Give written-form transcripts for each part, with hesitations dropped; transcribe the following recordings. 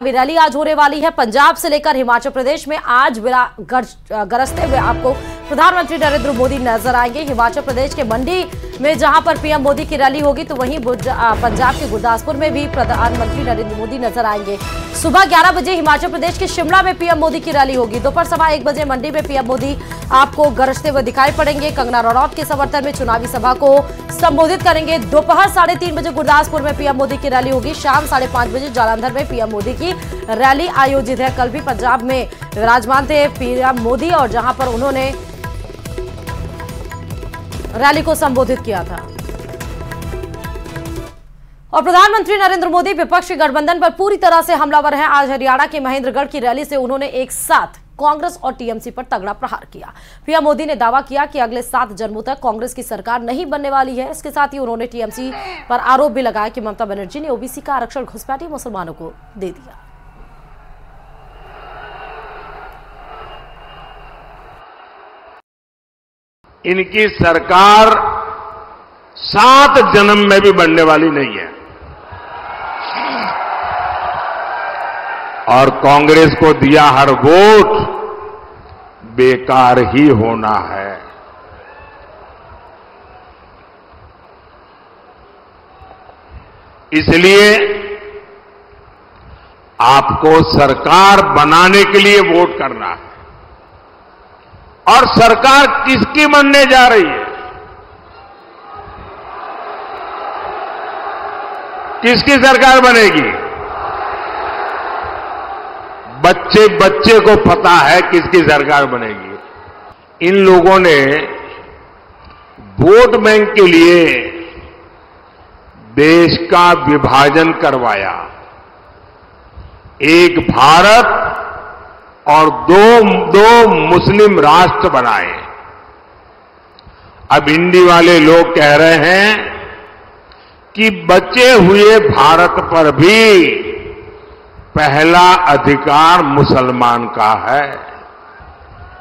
Rally आज होने वाली है। पंजाब से लेकर हिमाचल प्रदेश में आज गरजते हुए आपको प्रधानमंत्री नरेंद्र मोदी नजर आएंगे। हिमाचल प्रदेश के मंडी में जहां पर पीएम मोदी की रैली होगी, तो वहीं पंजाब के गुरदासपुर में भी प्रधानमंत्री नरेंद्र मोदी नजर आएंगे। सुबह 11 बजे हिमाचल प्रदेश के शिमला में पीएम मोदी की रैली होगी। दोपहर 1:15 बजे मंडी में पीएम मोदी आपको गरजते हुए दिखाई पड़ेंगे। कंगना रनौत के समर्थन में चुनावी सभा को संबोधित करेंगे। दोपहर 3:30 बजे गुरदासपुर में पीएम मोदी की रैली होगी। शाम 5:30 बजे जालंधर में पीएम मोदी की रैली आयोजित है। कल भी पंजाब में विराजमान थे पीएम मोदी और जहां पर उन्होंने रैली को संबोधित किया था। और प्रधानमंत्री नरेंद्र मोदी विपक्षी गठबंधन पर पूरी तरह से हमलावर हैं। आज हरियाणा के महेंद्रगढ़ की रैली से उन्होंने एक साथ कांग्रेस और टीएमसी पर तगड़ा प्रहार किया। पीएम मोदी ने दावा किया कि अगले 7 जन्मों तक कांग्रेस की सरकार नहीं बनने वाली है। इसके साथ ही उन्होंने टीएमसी पर आरोप भी लगाया कि ममता बनर्जी ने ओबीसी का आरक्षण घुसपैठी मुसलमानों को दे दिया। इनकी सरकार 7 जन्म में भी बनने वाली नहीं है और कांग्रेस को दिया हर वोट बेकार ही होना है। इसलिए आपको सरकार बनाने के लिए वोट करना है। और सरकार किसकी बनने जा रही है? किसकी सरकार बनेगी? बच्चे बच्चे को पता है किसकी सरकार बनेगी। इन लोगों ने वोट बैंक के लिए देश का विभाजन करवाया। एक भारत और दो मुस्लिम राष्ट्र बनाए। अब इंडी वाले लोग कह रहे हैं कि बचे हुए भारत पर भी पहला अधिकार मुसलमान का है।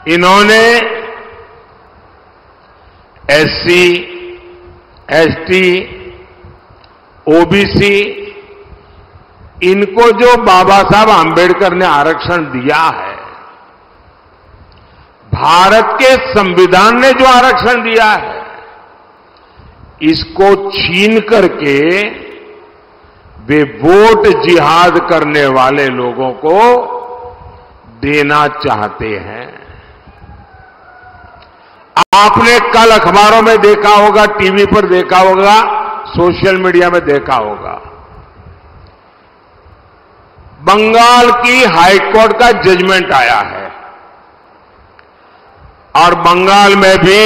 इन्होंने एससी, एसटी, ओबीसी इनको जो बाबा साहब आंबेडकर ने आरक्षण दिया है, भारत के संविधान ने जो आरक्षण दिया है, इसको छीन करके वे वोट जिहाद करने वाले लोगों को देना चाहते हैं। आपने कल अखबारों में देखा होगा, टीवी पर देखा होगा, सोशल मीडिया में देखा होगा, बंगाल की हाईकोर्ट का जजमेंट आया है और बंगाल में भी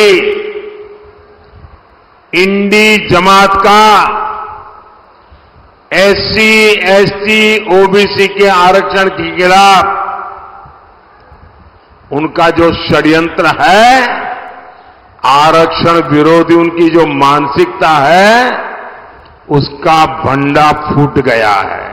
इंडी जमात का एससी, एसटी, ओबीसी के आरक्षण के खिलाफ उनका जो षड्यंत्र है, आरक्षण विरोधी उनकी जो मानसिकता है, उसका भंडा फूट गया है।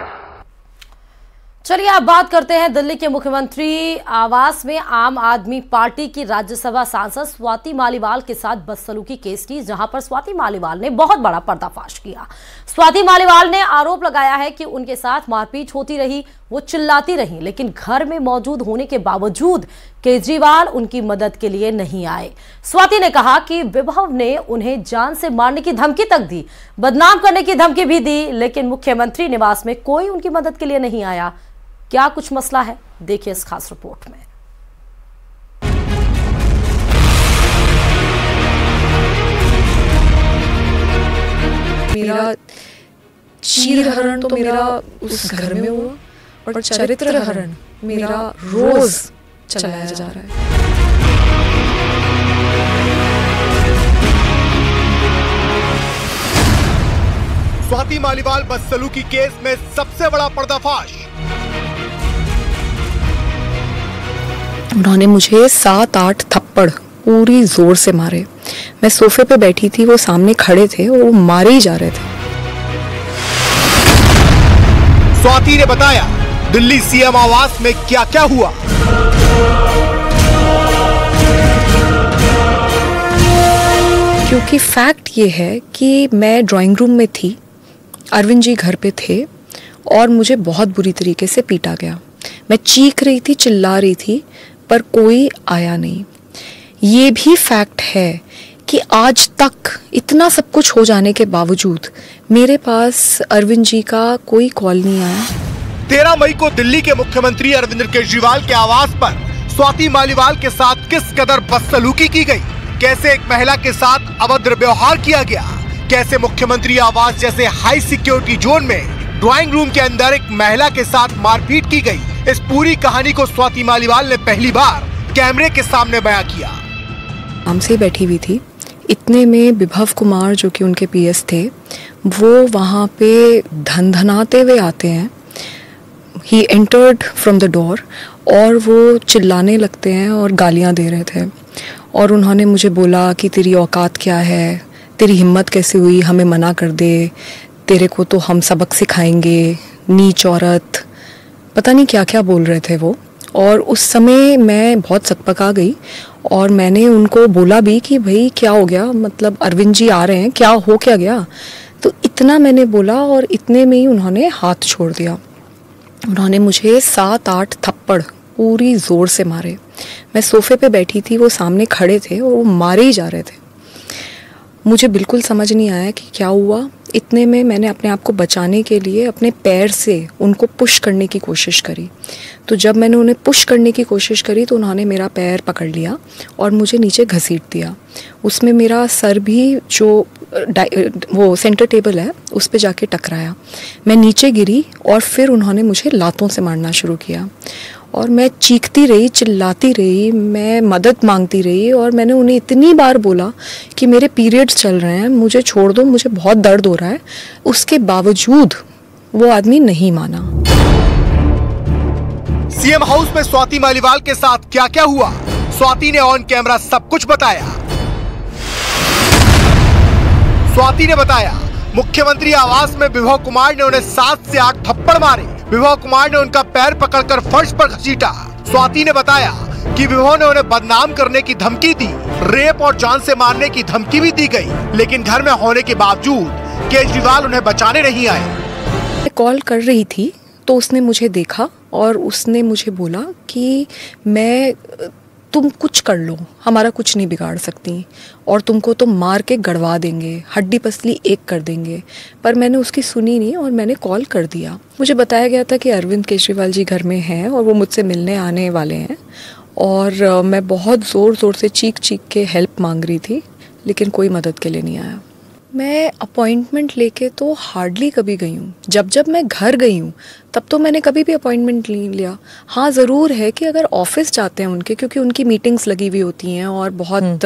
चलिए अब बात करते हैं दिल्ली के मुख्यमंत्री आवास में आम आदमी पार्टी की राज्यसभा सांसद स्वाति मालीवाल के साथ बदसलूकी केस की, जहां पर स्वाति मालीवाल ने बहुत बड़ा पर्दाफाश किया। स्वाति मालीवाल ने आरोप लगाया है कि उनके साथ मारपीट होती रही, वो चिल्लाती रही, लेकिन घर में मौजूद होने के बावजूद केजरीवाल उनकी मदद के लिए नहीं आए। स्वाति ने कहा कि विभव ने उन्हें जान से मारने की धमकी तक दी, बदनाम करने की धमकी भी दी, लेकिन मुख्यमंत्री निवास में कोई उनकी मदद के लिए नहीं आया। क्या कुछ मसला है, देखिए इस खास रिपोर्ट में। मेरा चीर हरण तो मेरा उस घर में हुआ और चरित्र हरण मेरा रोज चलाया जा रहा है। स्वाति मालीवाल बदसलूकी केस में सबसे बड़ा पर्दाफाश। उन्होंने मुझे 7-8 थप्पड़ पूरी जोर से मारे। मैं सोफे पे बैठी थी, वो सामने खड़े थे और वो मारे ही जा रहे थे। स्वाति ने बताया दिल्ली सीएम आवास में क्या क्या हुआ। क्योंकि फैक्ट ये है कि मैं ड्राइंग रूम में थी, अरविंद जी घर पे थे और मुझे बहुत बुरी तरीके से पीटा गया। मैं चीख रही थी, चिल्ला रही थी, पर कोई आया नहीं। ये भी फैक्ट है कि आज तक इतना सब कुछ हो जाने के बावजूद मेरे पास अरविंद जी का कोई कॉल नहीं आया। 13 मई को दिल्ली के मुख्यमंत्री अरविंद केजरीवाल के आवास पर स्वाति मालीवाल के साथ किस कदर बदसलूकी की गई, कैसे एक महिला के साथ अभद्र व्यवहार किया गया, कैसे मुख्यमंत्री आवास जैसे हाई सिक्योरिटी जोन में ड्राइंग रूम के अंदर एक महिला के साथ मारपीट की गई, इस पूरी कहानी को स्वाति मालीवाल ने पहली बार कैमरे के सामने बयां किया। हमसे बैठी हुई थी, इतने में विभव कुमार जो कि उनके पीएस थे, वो वहाँ पे धनधनाते हुए आते हैं। He entered from the door और वो चिल्लाने लगते हैं और गालियाँ दे रहे थे। और उन्होंने मुझे बोला कि तेरी औकात क्या है, तेरी हिम्मत कैसे हुई हमें मना कर दे, तेरे को तो हम सबक सिखाएंगे, नीच औरत, पता नहीं क्या क्या बोल रहे थे वो। और उस समय मैं बहुत सकपका गई और मैंने उनको बोला भी कि भाई क्या हो गया, मतलब अरविंद जी आ रहे हैं, क्या हो क्या गया। तो इतना मैंने बोला और इतने में ही उन्होंने हाथ छोड़ दिया। उन्होंने मुझे 7-8 थप्पड़ पूरी ज़ोर से मारे। मैं सोफे पे बैठी थी, वो सामने खड़े थे और वो मारे ही जा रहे थे। मुझे बिल्कुल समझ नहीं आया कि क्या हुआ। इतने में मैंने अपने आप को बचाने के लिए अपने पैर से उनको पुश करने की कोशिश करी। तो जब मैंने उन्हें पुश करने की कोशिश करी तो उन्होंने मेरा पैर पकड़ लिया और मुझे नीचे घसीट दिया। उसमें मेरा सर भी जो वो सेंटर टेबल है उस पे जाके टकराया। मैं नीचे गिरी और फिर उन्होंने मुझे लातों से मारना शुरू किया और मैं चीखती रही, चिल्लाती रही, मैं मदद मांगती रही। और मैंने उन्हें इतनी बार बोला कि मेरे पीरियड्स चल रहे हैं, मुझे छोड़ दो, मुझे बहुत दर्द हो रहा है। उसके बावजूद वो आदमी नहीं माना। सीएम हाउस में स्वाति मालीवाल के साथ क्या क्या हुआ, स्वाति ने ऑन कैमरा सब कुछ बताया। स्वाति ने बताया मुख्यमंत्री आवास में विभव कुमार ने उन्हें 7 से 8 थप्पड़ मारे। विभव कुमार ने उनका पैर पकड़कर फर्श पर घसीटा। स्वाति ने बताया कि विभव ने उन्हें बदनाम करने की धमकी दी, रेप और जान से मारने की धमकी भी दी गई, लेकिन घर में होने के बावजूद केजरीवाल उन्हें बचाने नहीं आए। मैं कॉल कर रही थी तो उसने मुझे देखा और उसने मुझे बोला कि तुम कुछ कर लो, हमारा कुछ नहीं बिगाड़ सकती और तुमको तो मार के गड़वा देंगे, हड्डी पसली एक कर देंगे। पर मैंने उसकी सुनी नहीं और मैंने कॉल कर दिया। मुझे बताया गया था कि अरविंद केजरीवाल जी घर में हैं और वो मुझसे मिलने आने वाले हैं। और मैं बहुत ज़ोर ज़ोर से चीख चीख के हेल्प मांग रही थी, लेकिन कोई मदद के लिए नहीं आया। मैं अपॉइंटमेंट लेके तो हार्डली कभी गई हूँ। जब मैं घर गई हूँ तब तो मैंने कभी भी अपॉइंटमेंट नहीं लिया। हाँ, ज़रूर है कि अगर ऑफिस जाते हैं उनके, क्योंकि उनकी मीटिंग्स लगी हुई होती हैं और बहुत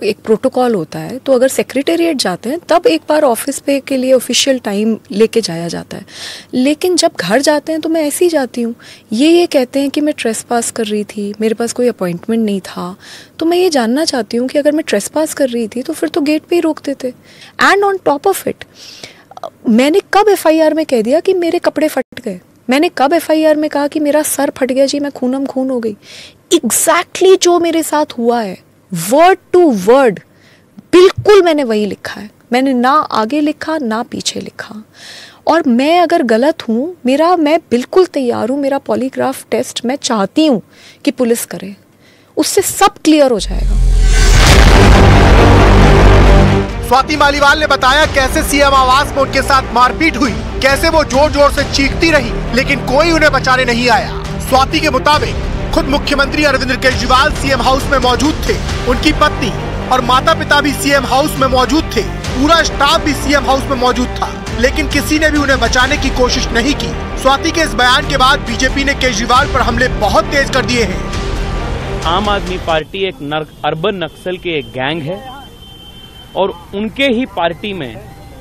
एक प्रोटोकॉल होता है, तो अगर सेक्रेटेरिएट जाते हैं तब एक बार ऑफिस पे के लिए ऑफिशियल टाइम लेके जाया जाता है। लेकिन जब घर जाते हैं तो मैं ऐसे ही जाती हूँ। ये कहते हैं कि मैं ट्रेसपास कर रही थी, मेरे पास कोई अपॉइंटमेंट नहीं था। तो मैं ये जानना चाहती हूँ कि अगर मैं ट्रेसपास कर रही थी तो फिर तो गेट पे ही रोक देते। And on top of it, मैंने कब एफआईआर में कह दिया कि मेरे कपड़े फट गए? मैंने कब एफआईआर में कहा कि मेरा सर फट गया जी, मैं खूनम खून हो गई? एग्जैक्टली जो मेरे साथ हुआ है, वर्ड टू वर्ड बिल्कुल मैंने वही लिखा है। मैंने ना आगे लिखा ना पीछे लिखा। और मैं अगर गलत हूँ, मैं बिल्कुल तैयार हूँ। मेरा पॉलीग्राफ टेस्ट मैं चाहती हूँ कि पुलिस करे, उससे सब क्लियर हो जाएगा। स्वाति मालीवाल ने बताया कैसे सीएम आवास में उनके साथ मारपीट हुई, कैसे वो जोर जोर से चीखती रही, लेकिन कोई उन्हें बचाने नहीं आया। स्वाति के मुताबिक खुद मुख्यमंत्री अरविंद केजरीवाल सीएम हाउस में मौजूद थे, उनकी पत्नी और माता पिता भी सीएम हाउस में मौजूद थे, पूरा स्टाफ भी सीएम हाउस में मौजूद था, लेकिन किसी ने भी उन्हें बचाने की कोशिश नहीं की। स्वाति के इस बयान के बाद बीजेपी ने केजरीवाल पर हमले बहुत तेज कर दिए हैं। आम आदमी पार्टी एक अर्बन नक्सल के एक गैंग है और उनके ही पार्टी में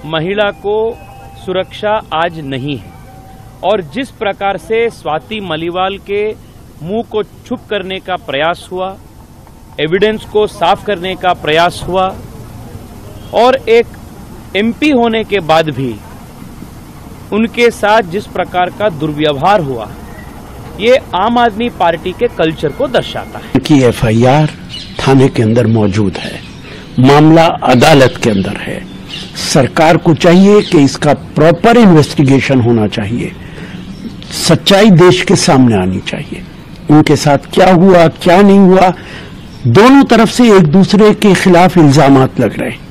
महिला को सुरक्षा आज नहीं है। और जिस प्रकार से स्वाति मालीवाल के मुंह को छुप करने का प्रयास हुआ, एविडेंस को साफ करने का प्रयास हुआ और एक एमपी होने के बाद भी उनके साथ जिस प्रकार का दुर्व्यवहार हुआ, ये आम आदमी पार्टी के कल्चर को दर्शाता है। कि एफआईआर थाने के अंदर मौजूद है, मामला अदालत के अंदर है सरकार को चाहिए कि इसका प्रॉपर इन्वेस्टिगेशन होना चाहिए, सच्चाई देश के सामने आनी चाहिए। उनके साथ क्या हुआ क्या नहीं हुआ, दोनों तरफ से एक दूसरे के खिलाफ इल्जामात लग रहे हैं।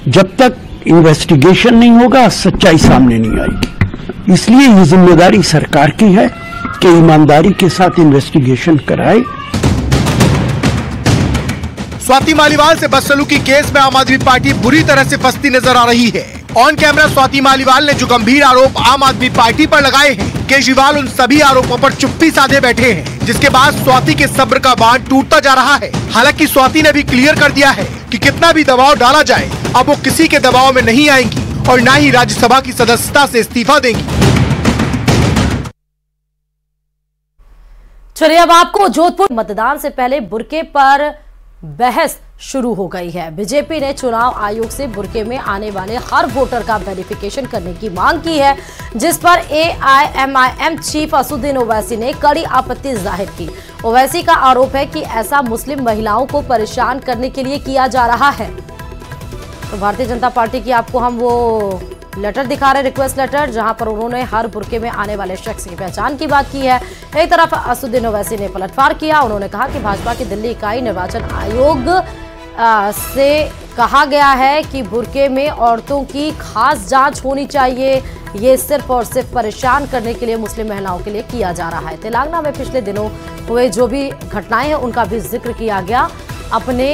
जब तक इन्वेस्टिगेशन नहीं होगा सच्चाई सामने नहीं आएगी। इसलिए ये जिम्मेदारी सरकार की है कि ईमानदारी के साथ इन्वेस्टिगेशन कराए। स्वाति मालीवाल से बदसलूकी केस में आम आदमी पार्टी बुरी तरह से फंसती नजर आ रही है। ऑन कैमरा स्वाति मालीवाल ने जो गंभीर आरोप आम आदमी पार्टी पर लगाए हैं, केजरीवाल उन सभी आरोपों पर चुप्पी साधे बैठे हैं, जिसके बाद स्वाति के सब्र का बांध टूटता जा रहा है। हालांकि स्वाति ने भी क्लियर कर दिया है कि कितना भी दबाव डाला जाए अब वो किसी के दबाव में नहीं आएंगी और न ही राज्यसभा की सदस्यता से इस्तीफा देंगी। चलिए अब आपको जोधपुर मतदान से पहले बुर्के पर बहस शुरू हो गई है। बीजेपी ने चुनाव आयोग से बुर्के में आने वाले हर वोटर का वेरिफिकेशन करने की मांग की है, जिस पर एआईएमआईएम चीफ असदुद्दीन ओवैसी ने कड़ी आपत्ति जाहिर की। ओवैसी का आरोप है कि ऐसा मुस्लिम महिलाओं को परेशान करने के लिए किया जा रहा है। तो भारतीय जनता पार्टी की आपको हम वो लेटर दिखा रहे, रिक्वेस्ट लेटर, जहां पर उन्होंने हर बुर्के में आने वाले शख्स की पहचान की बात की है। एक तरफ असदुद्दीन ओवैसी ने पलटवार किया। उन्होंने कहा कि भाजपा की दिल्ली इकाई निर्वाचन आयोग से कहा गया है कि बुर्के में औरतों की खास जांच होनी चाहिए। ये सिर्फ और सिर्फ परेशान करने के लिए मुस्लिम महिलाओं के लिए किया जा रहा है। तेलंगाना में पिछले दिनों हुए जो भी घटनाएं हैं उनका भी जिक्र किया गया अपने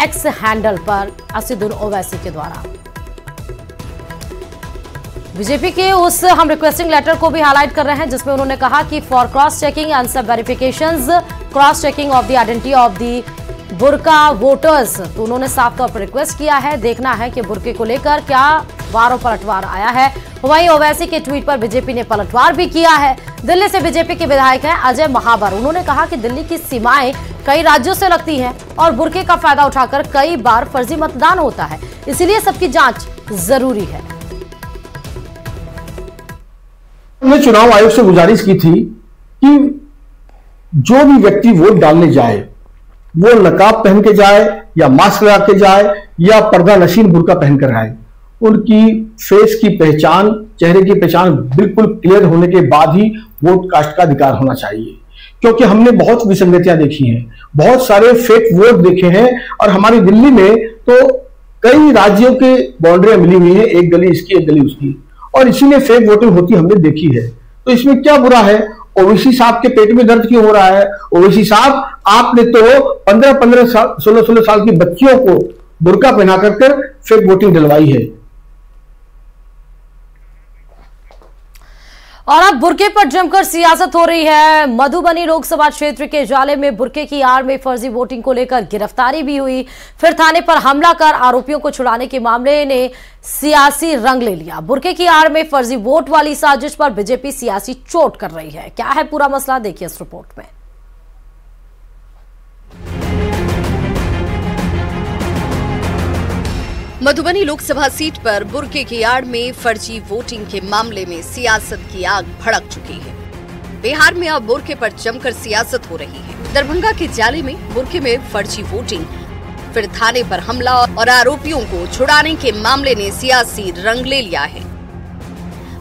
एक्स हैंडल पर असदुद्दीन ओवैसी के द्वारा। बीजेपी के उस हम रिक्वेस्टिंग लेटर को भी हाईलाइट कर रहे हैं, जिसमें उन्होंने कहा कि फॉर क्रॉस चेकिंग एंड सब verifications, cross checking of the identity of the burqa voters. तो उन्होंने साफ तौर पर रिक्वेस्ट किया है, देखना है कि बुर्के को लेकर क्या वार और पलटवार आया है। वहीं ओवैसी के ट्वीट पर बीजेपी ने पलटवार भी किया है। दिल्ली से बीजेपी के विधायक हैं अजय महावर। उन्होंने कहा कि दिल्ली की सीमाएं कई राज्यों से लगती हैं और बुर्के का फायदा उठाकर कई बार फर्जी मतदान होता है, इसीलिए सबकी जांच जरूरी है। हमने चुनाव आयोग से गुजारिश की थी कि जो भी व्यक्ति वोट डालने जाए वो नकाब पहन के जाए या मास्क लगा के जाए या पर्दा नशीन बुर्का पहनकर आए। उनकी फेस की पहचान, चेहरे की पहचान बिल्कुल क्लियर होने के बाद ही वोट कास्ट का अधिकार होना चाहिए, क्योंकि हमने बहुत विसंगतियां देखी हैं, बहुत सारे फेक वोट देखे हैं। और हमारी दिल्ली में तो कई राज्यों के बाउंड्रियां मिली हुई है, एक गली इसकी एक गली उसकी, और इसीलिए फेक वोटिंग होती हमने देखी है। तो इसमें क्या बुरा है? ओवैसी साहब के पेट में दर्द क्यों हो रहा है? ओवैसी साहब, आपने तो 15-15 साल 16-16 साल की बच्चियों को बुर्का पहना कर फेक वोटिंग डलवाई है। और अब बुर्के पर जमकर सियासत हो रही है। मधुबनी लोकसभा क्षेत्र के जाले में बुर्के की आड़ में फर्जी वोटिंग को लेकर गिरफ्तारी भी हुई। फिर थाने पर हमला कर आरोपियों को छुड़ाने के मामले ने सियासी रंग ले लिया। बुर्के की आड़ में फर्जी वोट वाली साजिश पर बीजेपी सियासी चोट कर रही है। क्या है पूरा मसला, देखिए इस रिपोर्ट में। मधुबनी लोकसभा सीट पर बुर्के की आड़ में फर्जी वोटिंग के मामले में सियासत की आग भड़क चुकी है। बिहार में अब बुर्के पर जमकर सियासत हो रही है। दरभंगा के जाले में बुर्के में फर्जी वोटिंग, फिर थाने पर हमला और आरोपियों को छुड़ाने के मामले ने सियासी रंग ले लिया है।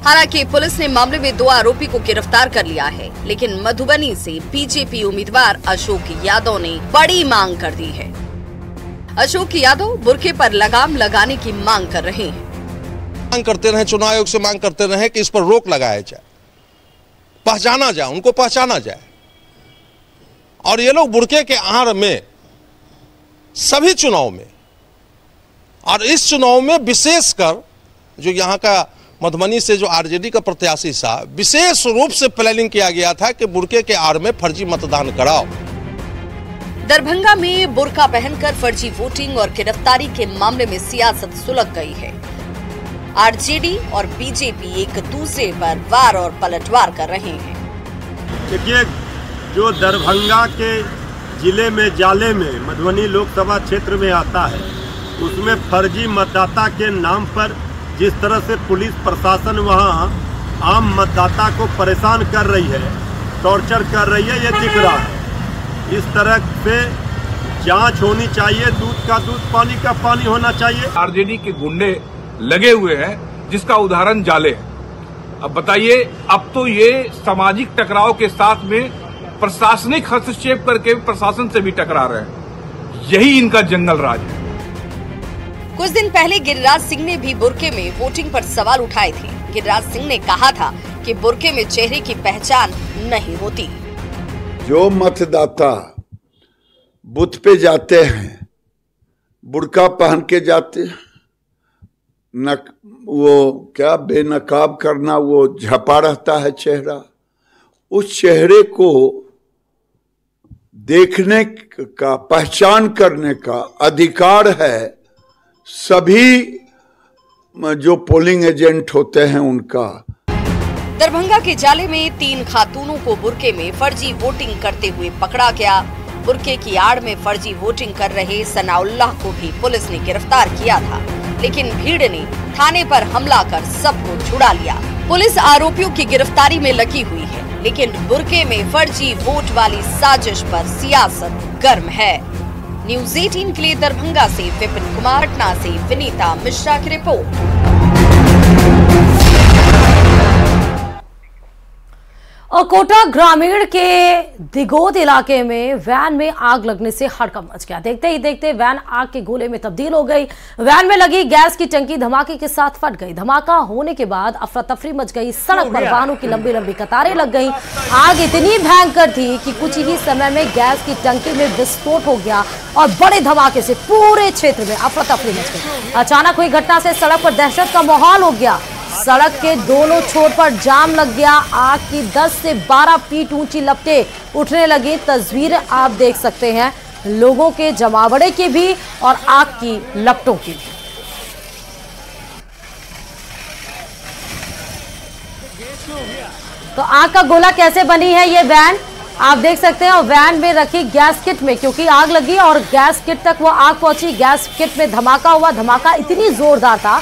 हालांकि पुलिस ने मामले में 2 आरोपी को गिरफ्तार कर लिया है, लेकिन मधुबनी से बीजेपी उम्मीदवार अशोक यादव ने बड़ी मांग कर दी है। अशोक यादव बुर्के पर लगाम लगाने की मांग कर रहे हैं। मांग करते रहे, चुनाव आयोग से मांग करते रहे कि इस पर रोक लगाया जाए, पहचाना जाए, उनको पहचाना जाए। और ये लोग बुर्के के आड़ में सभी चुनाव में, और इस चुनाव में विशेषकर जो यहाँ का मधुबनी से जो आरजेडी का प्रत्याशी था, विशेष रूप से प्लानिंग किया गया था कि बुर्के के आड़ में फर्जी मतदान कराओ। दरभंगा में बुर्का पहनकर फर्जी वोटिंग और गिरफ्तारी के मामले में सियासत सुलझ गई है। आरजेडी और बीजेपी एक दूसरे पर वार और पलटवार कर रहे हैं। देखिए, जो दरभंगा के जिले में जाले में मधुबनी लोकसभा क्षेत्र में आता है, उसमें फर्जी मतदाता के नाम पर जिस तरह से पुलिस प्रशासन वहां आम मतदाता को परेशान कर रही है, टॉर्चर कर रही है, ये दिख रहा है। इस तरह से जांच होनी चाहिए, दूध का दूध, पानी का पानी होना चाहिए। आरजेडी के गुंडे लगे हुए हैं, जिसका उदाहरण जाले है। अब बताइए, अब तो ये सामाजिक टकराव के साथ में प्रशासनिक हस्तक्षेप करके प्रशासन से भी टकरा रहे हैं। यही इनका जंगल राज है। कुछ दिन पहले गिरिराज सिंह ने भी बुर्के में वोटिंग पर सवाल उठाए थे। गिरिराज सिंह ने कहा था कि बुर्के में चेहरे की पहचान नहीं होती। जो मतदाता बूथ पे जाते हैं, बुर्का पहन के जाते हैं, वो क्या बेनकाब करना, वो झपा रहता है चेहरा, उस चेहरे को देखने का, पहचान करने का अधिकार है सभी जो पोलिंग एजेंट होते हैं उनका। दरभंगा के जाले में 3 खातूनों को बुर्के में फर्जी वोटिंग करते हुए पकड़ा गया। बुर्के की आड़ में फर्जी वोटिंग कर रहे सनाउल्लाह को भी पुलिस ने गिरफ्तार किया था, लेकिन भीड़ ने थाने पर हमला कर सबको छुड़ा लिया। पुलिस आरोपियों की गिरफ्तारी में लगी हुई है, लेकिन बुर्के में फर्जी वोट वाली साजिश पर सियासत गर्म है। न्यूज़ 18 के लिए दरभंगा से विपिन कुमार, पटना से विनीता मिश्रा की रिपोर्ट। और कोटा ग्रामीण के दिगोद इलाके में वैन में आग लगने से हड़कंप मच गया। देखते ही देखते वैन आग के गोले में तब्दील हो गई। वैन में लगी गैस की टंकी धमाके के साथ फट गई। धमाका होने के बाद अफरा तफरी मच गई। सड़क पर वाहनों की लंबी लंबी कतारें लग गई। आग इतनी भयंकर थी कि कुछ ही समय में गैस की टंकी में विस्फोट हो गया और बड़े धमाके से पूरे क्षेत्र में अफरा तफरी मच गई। अचानक हुई घटना से सड़क पर दहशत का माहौल हो गया। सड़क के दोनों छोर पर जाम लग गया। आग की 10 से 12 फीट ऊंची लपटें उठने लगी। तस्वीरें आप देख सकते हैं, लोगों के जमावड़े की भी और आग की लपटों की भी। तो आग का गोला कैसे बनी है ये वैन आप देख सकते हैं। और वैन में रखी गैस किट में, क्योंकि आग लगी और गैस किट तक वो आग पहुंची, गैस किट में धमाका हुआ। धमाका इतनी जोरदार था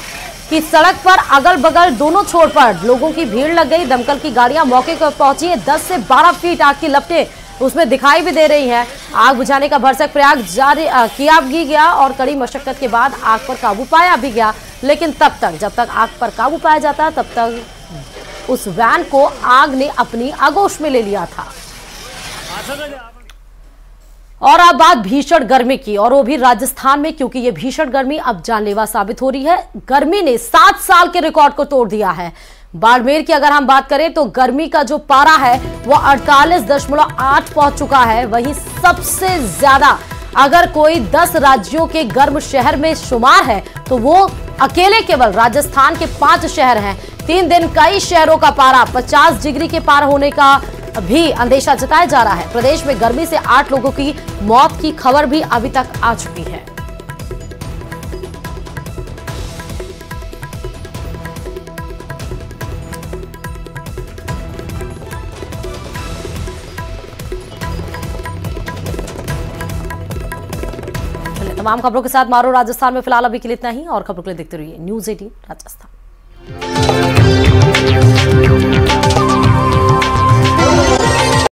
कि सड़क पर अगल बगल दोनों छोर पर लोगों की भीड़ लग गई। दमकल की गाड़ियां मौके पर पहुंची है। 10 से 12 फीट आग की लपटें उसमें दिखाई भी दे रही हैं। आग बुझाने का भरसक प्रयास जारी किया भी गया और कड़ी मशक्कत के बाद आग पर काबू पाया भी गया। लेकिन जब तक आग पर काबू पाया जाता तब तक उस वैन को आग ने अपनी आगोश में ले लिया था। और अब बात भीषण गर्मी की, और वो भी राजस्थान में, क्योंकि ये भीषण गर्मी अब जानलेवा साबित हो रही है। गर्मी ने 7 साल के रिकॉर्ड को तोड़ दिया है। बाड़मेर की अगर हम बात करें तो गर्मी का जो पारा है वो 48.8 पहुंच चुका है। वहीं सबसे ज्यादा अगर कोई 10 राज्यों के गर्म शहर में शुमार है तो वो अकेले केवल राजस्थान के 5 शहर हैं। 3 दिन कई शहरों का पारा 50 डिग्री के पार होने का भी अंदेशा जताया जा रहा है। प्रदेश में गर्मी से 8 लोगों की मौत की खबर भी अभी तक आ चुकी है। तमाम खबरों के साथ मारो राजस्थान में फिलहाल अभी के लिए इतना ही। और खबरों के लिए देखते रहिए न्यूज़ 18 राजस्थान।